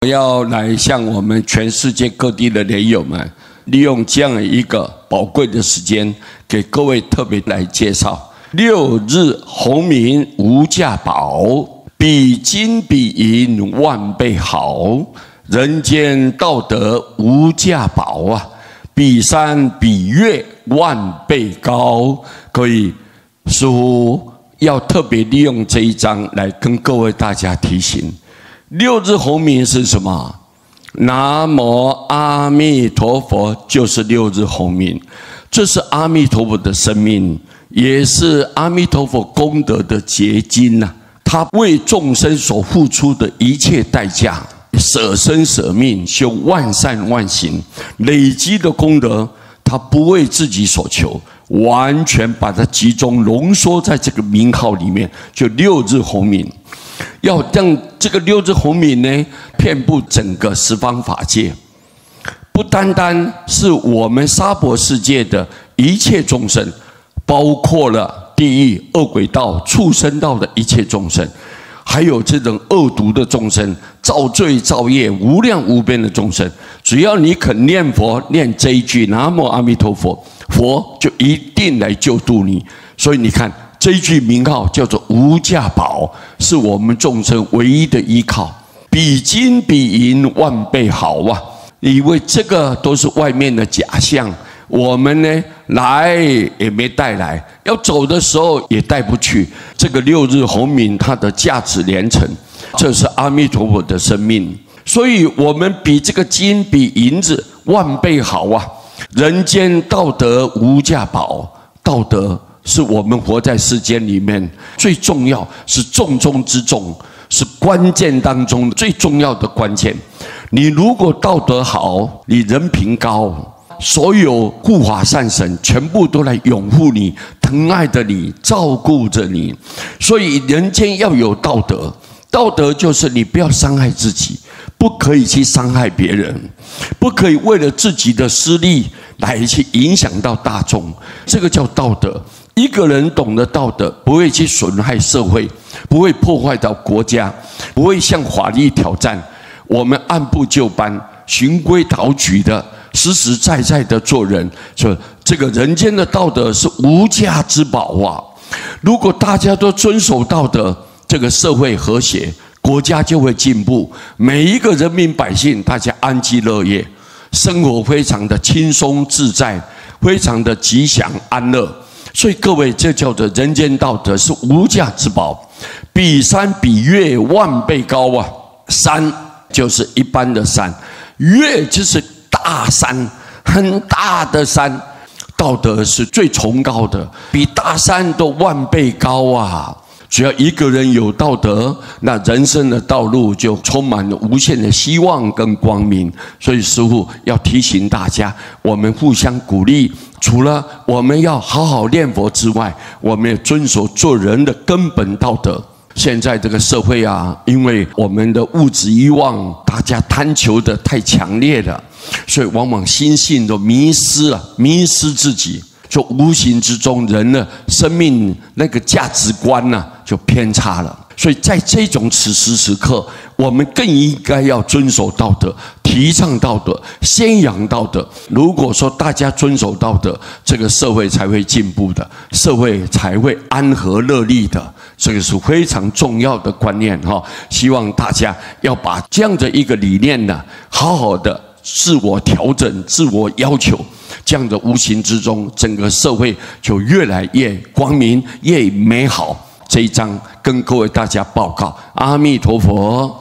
我要来向我们全世界各地的莲友们，利用这样一个宝贵的时间，给各位特别来介绍六日洪名无价宝，比金比银万倍好，人间道德无价宝啊，比山比月万倍高。所以师父要特别利用这一章来跟各位大家提醒，六日洪名是什么？南无阿弥陀佛，就是六日洪名，这是阿弥陀佛的生命，也是阿弥陀佛功德的结晶呐。他为众生所付出的一切代价，舍身舍命，修万善万行，累积的功德，他不为自己所求，完全把它集中浓缩在这个名号里面，就六日洪名。要让这个六日洪名呢，遍布整个十方法界，不单单是我们娑婆世界的一切众生，包括了地狱、恶鬼道、畜生道的一切众生，还有这种恶毒的众生、造罪造业无量无边的众生，只要你肯念佛，念这一句南无阿弥陀佛，佛就一定来救度你。所以你看，这一句名号叫做无价宝，是我们众生唯一的依靠，比金比银万倍好啊！因为这个都是外面的假象，我们呢来也没带来，要走的时候也带不去。这个六日洪名，它的价值连城，这是阿弥陀佛的生命，所以我们比这个金比银子万倍好啊！人间道德无价宝，道德是我们活在世间里面最重要，是重中之重，是关键当中最重要的关键。你如果道德好，你人品高，所有护法善神全部都来拥护你、疼爱着你、照顾着你。所以人间要有道德，道德就是你不要伤害自己，不可以去伤害别人，不可以为了自己的私利来去影响到大众，这个叫道德。一个人懂得道德，不会去损害社会，不会破坏到国家，不会向法律挑战。我们按部就班、循规蹈矩的、实实在在的做人，所以这个人间的道德是无价之宝啊！如果大家都遵守道德，这个社会和谐，国家就会进步，每一个人民百姓大家安居乐业，生活非常的轻松自在，非常的吉祥安乐。所以各位，这叫做人间道德是无价之宝，比山比月万倍高啊！山就是一般的山，月就是大山，很大的山。道德是最崇高的，比大山都万倍高啊！只要一个人有道德，那人生的道路就充满了无限的希望跟光明。所以师父要提醒大家，我们互相鼓励，除了我们要好好念佛之外，我们也遵守做人的根本道德。现在这个社会啊，因为我们的物质欲望，大家贪求的太强烈了，所以往往心性都迷失了，迷失自己，就无形之中人的生命那个价值观呢，就偏差了。所以在这种此时此刻，我们更应该要遵守道德，提倡道德，宣扬道德。如果说大家遵守道德，这个社会才会进步的，社会才会安和乐利的。这个是非常重要的观念哈，希望大家要把这样的一个理念呢，好好的自我调整、自我要求，这样的无形之中，整个社会就越来越光明、越美好。这一章跟各位大家报告，阿弥陀佛。